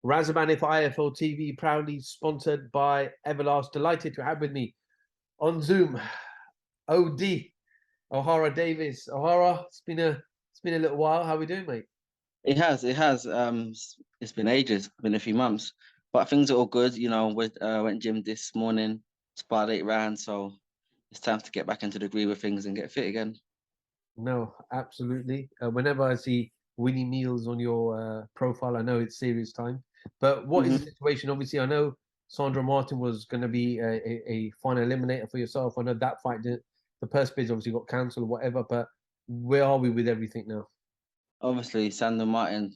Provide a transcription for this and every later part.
Razaman for IFL TV, proudly sponsored by Everlast. Delighted to have with me on Zoom, OD, Ohara Davis. Ohara, it's been a little while. How are we doing, mate? It has. It's been ages, been a few months, but things are all good. Went gym this morning, sparred 8 rounds, so it's time to get back into the groove of things and get fit again. No, absolutely. Whenever I see Winnie Meals on your profile, I know it's serious time. But what is the hmm situation? Obviously, I know Sandra Martin was going to be a final eliminator for yourself. I know that fight didn't. The purse bids obviously got cancelled or whatever. But where are we with everything now? Obviously, Sandor Martin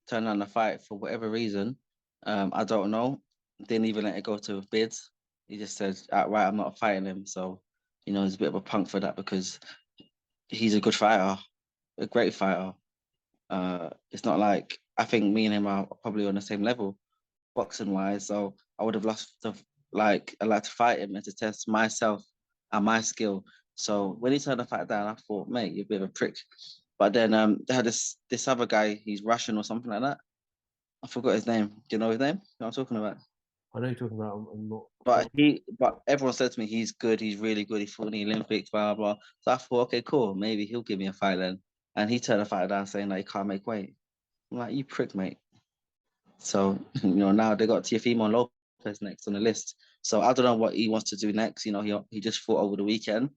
turned down the fight for whatever reason. I don't know. Didn't even let it go to bids. He just said outright, "I'm not fighting him." So, he's a bit of a punk for that because he's a good fighter, a great fighter. It's not like I think me and him are probably on the same level boxing wise. So I would have lost I like to fight him and to test myself and my skill. So when he turned the fight down, I thought, mate, you're a bit of a prick. But then they had this other guy, he's Russian or something like that. I forgot his name. Do you know his name? You know what I'm talking about? I know you're talking about. I'm not But sure. but everyone said to me, he's good, he's really good, he fought in the Olympics, blah, blah, blah. So I thought, okay, cool, maybe he'll give me a fight then. And he turned the fight down saying that he can't make weight. I'm like, you prick, mate. So, now they got Teofimo Lopez next on the list. So I don't know what he wants to do next. He just fought over the weekend.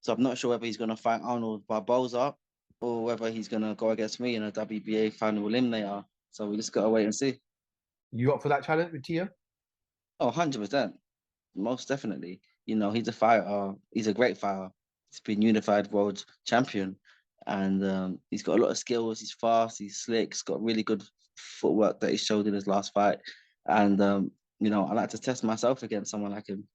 So I'm not sure whether he's going to fight Arnold Barboza or whether he's going to go against me in a WBA final eliminator. So we just got to wait and see. You up for that challenge with Tia? Oh, 100%. Most definitely. He's a fighter. He's a great fighter. He's been unified world champion. And he's got a lot of skills. He's fast. He's slick. He's got really good footwork that he showed in his last fight. And, I like to test myself against someone like him.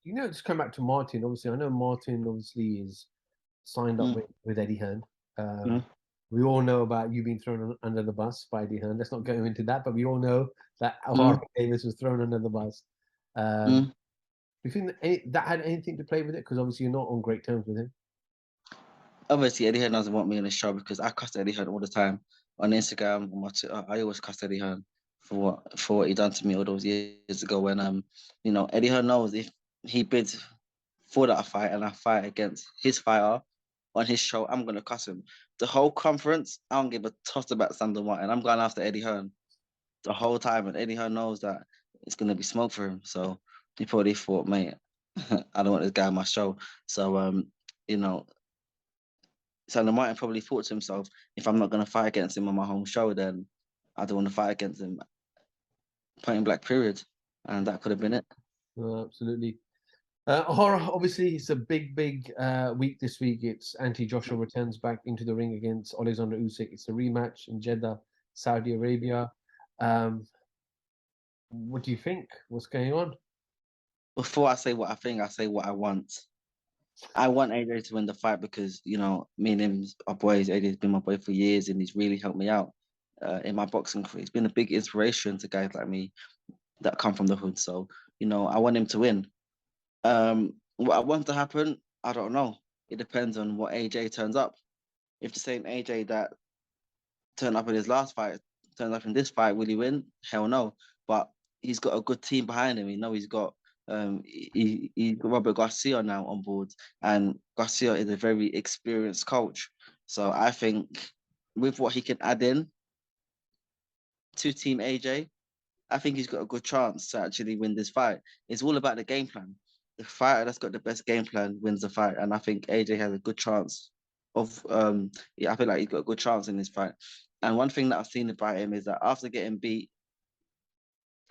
Just come back to Martin. Obviously, I know Martin obviously is signed up Mm, with Eddie Hearn. mm, We all know about you being thrown under the bus by Eddie Hearn. Let's not go into that, but we all know that Ohara mm, Davis was thrown under the bus. Um, mm. do you think that had anything to play with it? Because obviously you're not on great terms with him. Obviously, Eddie Hearn doesn't want me on the show because I cuss Eddie Hearn all the time on Instagram. I always cuss Eddie Hearn for what he done to me all those years ago. When Eddie Hearn knows if he bids for that fight and I fight against his fighter on his show, I'm gonna cuss him. The whole conference, I don't give a toss about Sandor Martin. I'm going after Eddie Hearn the whole time, and Eddie Hearn knows that it's gonna be smoke for him. So he probably thought, mate, I don't want this guy on my show. So you know, Sandor Martin probably thought to himself, if I'm not gonna fight against him on my home show, then I don't want to fight against him. Point blank, period. And that could have been it. Absolutely. Ohara, obviously, it's a big week this week. It's Anthony Joshua returns back into the ring against Alexander Usyk. It's a rematch in Jeddah, Saudi Arabia. Um, what do you think? What's going on? Before I say what I think, I say what I want. I want AJ to win the fight because me and him are boys. AJ's been my boy for years, and he's really helped me out in my boxing career. He's been a big inspiration to guys like me that come from the hood. So I want him to win. What I want to happen, I don't know. It depends on what AJ turns up. If the same AJ that turned up in his last fight turns up in this fight, will he win? Hell no. But he's got a good team behind him. He's got he's got Robert Garcia now on board, and Garcia is a very experienced coach. So I think with what he can add in to Team AJ, I think he's got a good chance to actually win this fight. It's all about the game plan. The fighter that's got the best game plan wins the fight, and I think AJ has a good chance of. I feel like he's got a good chance in this fight. And one thing that I've seen about him is that after getting beat,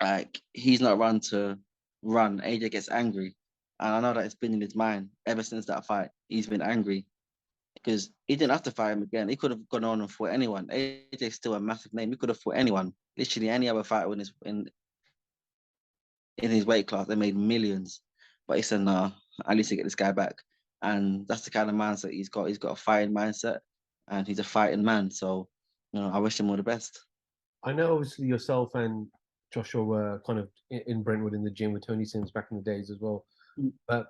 like he's not run to run. AJ gets angry, and I know that it's been in his mind ever since that fight. He's been angry because he didn't have to fight him again. He could have gone on and fought anyone. AJ's still a massive name. He could have fought anyone, literally any other fighter in his weight class. They made millions, but he said, "Nah, I need to get this guy back." And that's the kind of mindset he's got. He's got a fighting mindset, and he's a fighting man. So, I wish him all the best. I know obviously yourself and Joshua were kind of in Brentwood in the gym with Tony Sims back in the days as well. But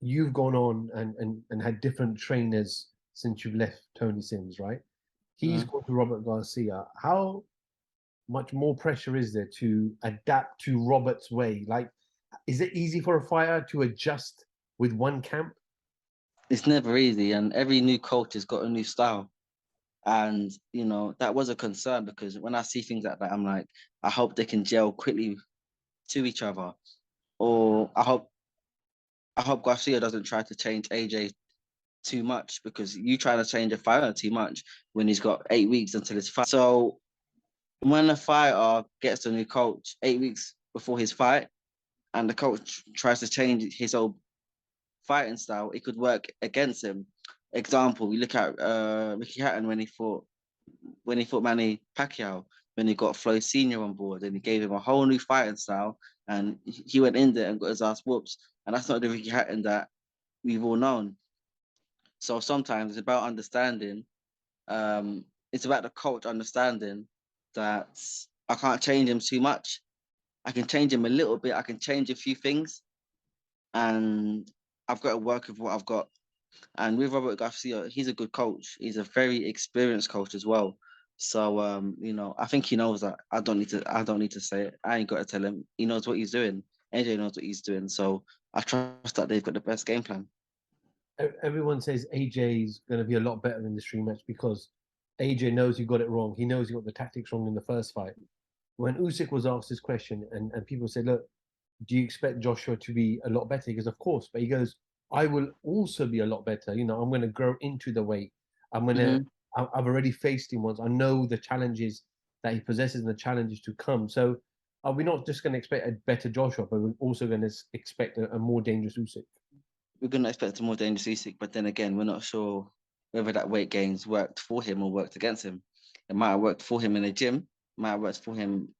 you've gone on and had different trainers since you've left Tony Sims, right? He's Mm-hmm. gone to Robert Garcia. How much more pressure is there to adapt to Robert's way? Like, is it easy for a fighter to adjust with one camp? It's never easy, and every new coach has got a new style. And that was a concern because when I see things like that, I'm like, I hope they can gel quickly to each other, or I hope Garcia doesn't try to change AJ too much because you try to change a fighter too much when he's got 8 weeks until his fight. So when a fighter gets a new coach 8 weeks before his fight, and the coach tries to change his old fighting style, it could work against him. Example, we look at Ricky Hatton when he fought Manny Pacquiao, when he got Flo Senior on board and he gave him a whole new fighting style, and he went in there and got his ass whooped. And that's not the Ricky Hatton that we've all known. So sometimes it's about understanding. It's about the coach understanding that I can't change him too much. I can change him a little bit. I can change a few things, and I've got to work with what I've got. And with Robert Garcia, he's a good coach. He's a very experienced coach as well. So I think he knows that. I don't need to say it. I ain't got to tell him. He knows what he's doing. AJ knows what he's doing. So I trust that they've got the best game plan. Everyone says AJ is going to be a lot better in this rematch because AJ knows he got it wrong. He knows he got the tactics wrong in the first fight. When Usyk was asked this question, and people said, "Look, do you expect Joshua to be a lot better?" He goes, "Of course," but he goes, "I will also be a lot better. I'm going to grow into the weight. I'm going to. Hmm. I've already faced him once. I know the challenges that he possesses and the challenges to come. So, are we not just going to expect a better Joshua, but we're also going to expect a more dangerous Usyk?" We're going to expect a more dangerous Usyk, but then again, we're not sure whether that weight gains worked for him or worked against him. It might have worked for him in the gym. It might have worked for him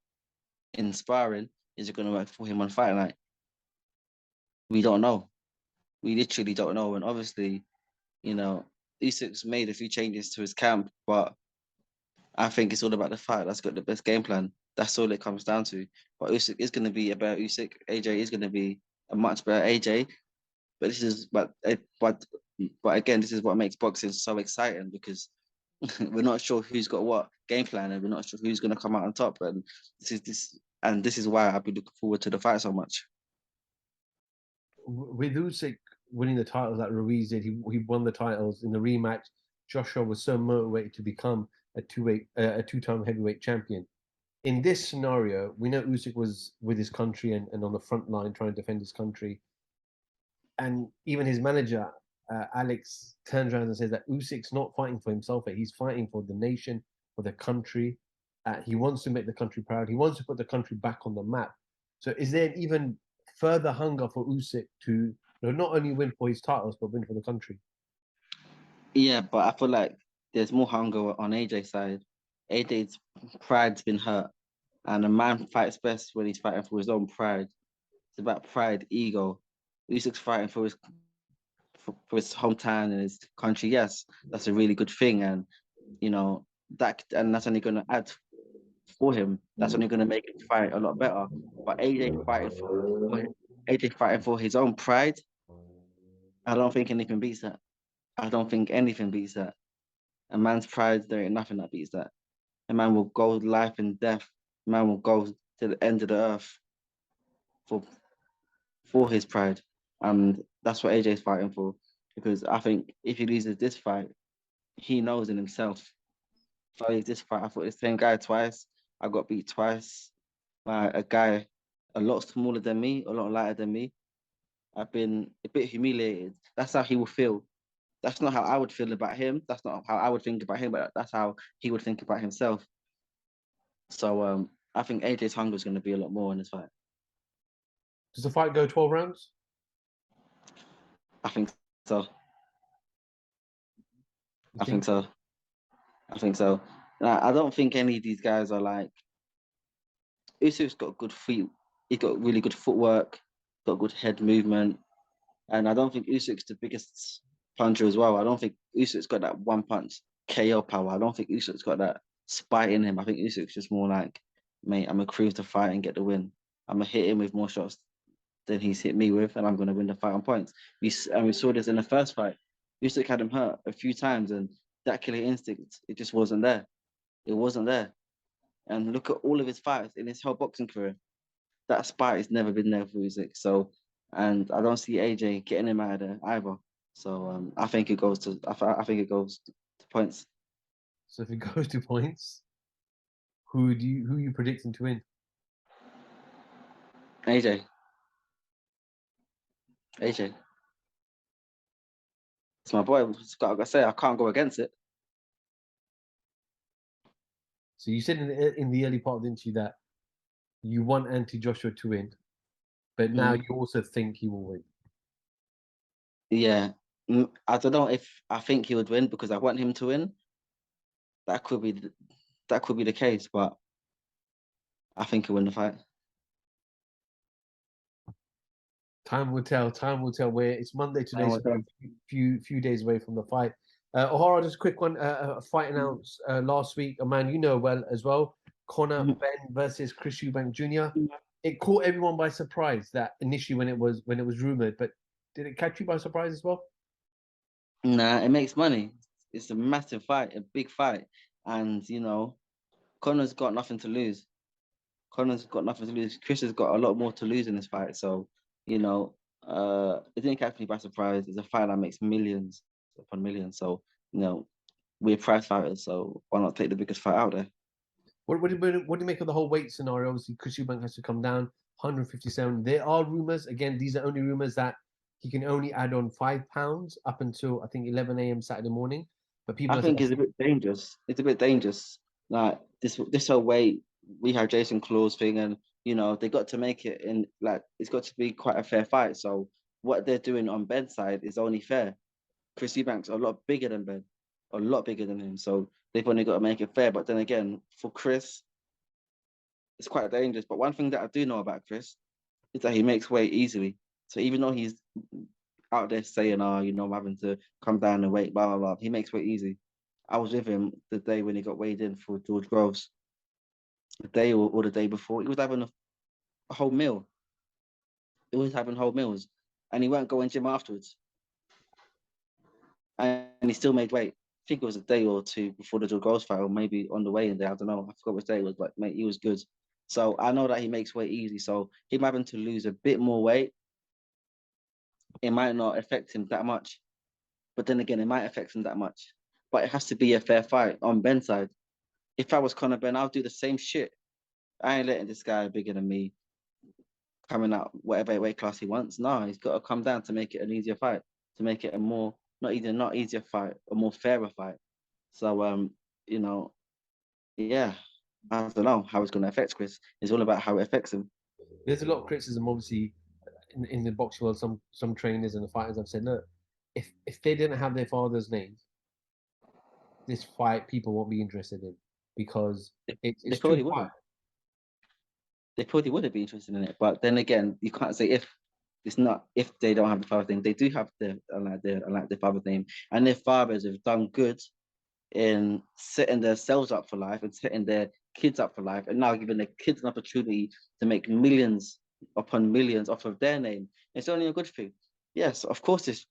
in sparring. Is it going to work for him on fight night? We don't know. We literally don't know. And obviously, you know, Usyk's made a few changes to his camp, but I think it's all about the fight that's got the best game plan. That's all it comes down to. But Usyk is going to be a better Usyk. AJ is going to be a much better AJ. But but again, this is what makes boxing so exciting because we're not sure who's got what game plan, and we're not sure who's going to come out on top. And this is why I've been looking forward to the fight so much. With Usyk winning the titles that Ruiz did, he won the titles in the rematch. Joshua was so motivated to become a two-time heavyweight champion. In this scenario, we know Usyk was with his country and on the front line trying to defend his country. And even his manager, Alex, turns around and says that Usyk's not fighting for himself, he's fighting for the nation, for the country. He wants to make the country proud. He wants to put the country back on the map. So is there an even further hunger for Usyk to not only win for his titles, but win for the country? Yeah, but I feel like there's more hunger on AJ's side. AJ's pride's been hurt, and a man fights best when he's fighting for his own pride. It's about pride, ego. Usyk's fighting for his hometown and his country. Yes, that's a really good thing, and you know that's only going to add for him. That's only going to make him fight a lot better. But AJ fighting for his own pride. I don't think anything beats that. I don't think anything beats that. A man's pride, there ain't nothing that beats that. A man will go life and death. A man will go to the end of the earth for for his pride, and that's what AJ's fighting for. Because I think if he loses this fight, he knows in himself. If I lose this fight, I fought the same guy twice. I got beat twice by a guy a lot smaller than me, a lot lighter than me. I've been a bit humiliated. That's how he will feel. That's not how I would feel about him. That's not how I would think about him, but that's how he would think about himself. So I think AJ's hunger is going to be a lot more in this fight. Does the fight go 12 rounds? I think so. You I think think? so. I think so. I don't think any of these guys are like Usyk's got good feet. He's got really good footwork, got good head movement, and I don't think Usyk's the biggest puncher as well. I don't think Usyk's got that one punch KO power. I don't think Usyk's got that spite in him. I think Usyk's just more like, mate, I'm gonna cruise the fight and get the win. I'm gonna hit him with more shots than he's hit me with, and I'm gonna win the fight on points. We saw this in the first fight. Usyk had him hurt a few times, and that killer instinct, it just wasn't there. It wasn't there. And look at all of his fights in his whole boxing career. That spite has never been there for Usyk. So, and I don't see AJ getting him out of there either. So I think it goes to I think it goes to points. So if it goes to points, who are you predicting to win? AJ, AJ, it's my boy. I gotta say I can't go against it. So you said in the early part of the interview that you want Anthony Joshua to win, but now Mm. you also think he will win. Yeah, I don't know if I think he would win because I want him to win. That could be that could be the case, but I think he'll win the fight. Time will tell. Time will tell. Where it's Monday today, Time so will tell. few days away from the fight. Ohara, just a quick one. A fight announced last week. A man you know well as well. Conor Mhm. Ben versus Chris Eubank Jr. It caught everyone by surprise that initially when it was rumored, but did it catch you by surprise as well? Nah, it makes money. It's a massive fight, a big fight, and Connor's got nothing to lose. Connor's got nothing to lose. Chris has got a lot more to lose in this fight. So, it didn't catch me by surprise. It's a fight that makes millions upon millions. So, we're prize fighters. So why not take the biggest fight out there? What do you make of the whole weight scenario? Obviously, Chris Eubank has to come down 157. There are rumors. Again, these are only rumors that he can only add on £5 up until I think 11 a.m. Saturday morning. But people I are saying, think it's a bit dangerous. It's a bit dangerous. Like this whole way we have Jason Claus thing, and they got to make it in like it's got to be quite a fair fight. So what they're doing on Ben's side is only fair. Chris Eubank's a lot bigger than Ben, a lot bigger than him. So they've only got to make it fair. But then again, for Chris, it's quite dangerous. But one thing that I do know about Chris is that he makes weight easily. So even though he's out there saying, I'm having to come down and weight, blah, blah, blah, he makes weight easy. I was with him the day when he got weighed in for George Groves, the day or the day before. He was having a whole meal. He was having whole meals. And he weren't going gym afterwards. And he still made weight. I think it was a day or two before the George Groves fight, or maybe on the way in there. I don't know. I forgot which day it was, but mate, he was good. So I know that he makes weight easy. So him having to lose a bit more weight, it might not affect him that much. But then again, it might affect him that much. But it has to be a fair fight on Ben's side. If I was Conor Ben, I'll do the same shit. I ain't letting this guy bigger than me coming out whatever weight class he wants. No, he's got to come down to make it an easier fight, to make it a more not easier fight, a more fairer fight. So you know, yeah, I don't know how it's going to affect Chris. It's all about how it affects him. there's a lot of criticism, obviously, in the box world. Some trainers and the fighters have said, look, if they didn't have their father's name, this fight people won't be interested in because They it's too probably quiet. wouldn't. They probably wouldn't be interested in it. But then again, you can't say if it's not if they don't have the father's name. They do have their father's name, and their fathers have done good in setting themselves up for life and setting their kids up for life, and now giving their kids an opportunity to make millions upon millions off of their name. It's only a good thing. Yes, of course, it's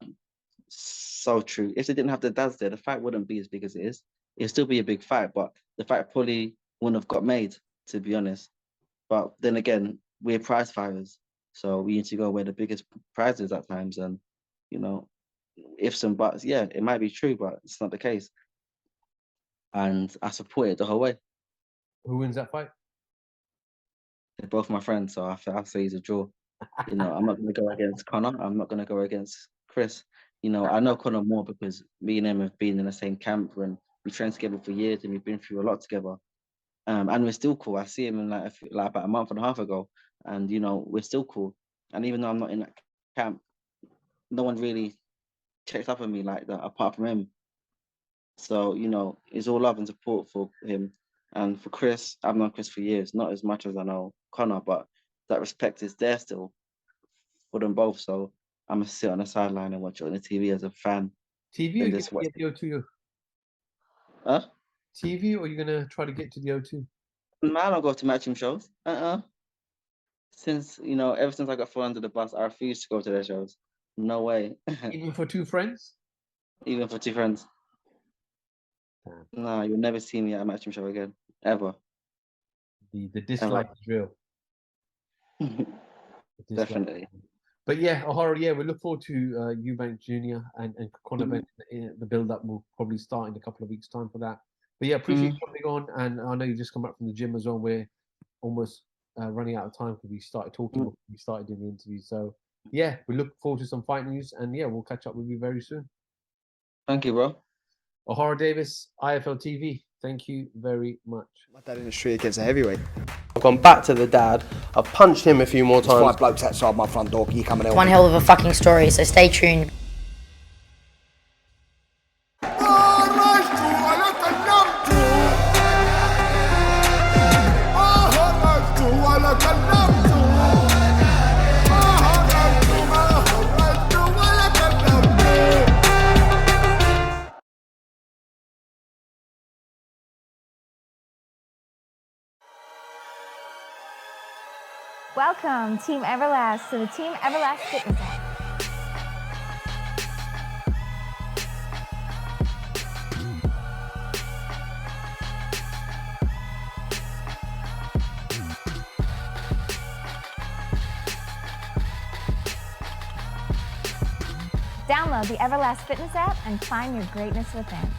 so true. If they didn't have their dads there, the fight wouldn't be as big as it is. It'd still be a big fight, but the fight probably wouldn't have got made, to be honest. But then again, we're prize fighters, so we need to go where the biggest prize is at times. And you know, ifs and buts, yeah, it might be true, but it's not the case. And I support it the whole way. Who wins that fight? They're both my friends, so I say he's a draw. I'm not going to go against Connor. I'm not going to go against Chris. I know Connor more because me and him have been in the same camp and we trained together for years and we've been through a lot together. And we're still cool. I see him in like about a month and a half ago, and we're still cool. And even though I'm not in that camp, no one really checks up on me like that apart from him. So it's all love and support for him. And for Chris, I've known Chris for years, not as much as I know Connor, but that respect is there still for them both. So I'm gonna sit on the sideline and watch it on the TV as a fan TV or and you just gonna watch get it. the O2? Huh? TV or you gonna try to get to the O2? Man, I don't go to Matchroom shows. Since ever since I got thrown under the bus, I refuse to go to their shows. No way. Even for two friends? Even for two friends. Damn. No, you'll never see me at a Matchroom show again. Ever. The dislike is real. The dislike. Definitely. But yeah, Ohara, yeah, we look forward to Eubank Jr. and Conor Benn. The build-up will probably start in a couple of weeks' time for that. But yeah, appreciate you coming on. And I know you just come back from the gym as well. We're almost running out of time because we started talking before we started doing the interview. So yeah, we look forward to some fight news. And yeah, we'll catch up with you very soon. Thank you, bro. Ohara Davis, IFL TV. Thank you very much. My dad in the street against a heavyweight. I've gone back to the dad. I've punched him a few more There's times. 5 blokes outside my front door. Can you come and help One me? hell of a fucking story, so stay tuned. Welcome, Team Everlast, to the Team Everlast Fitness app. Download the Everlast Fitness app and find your greatness within.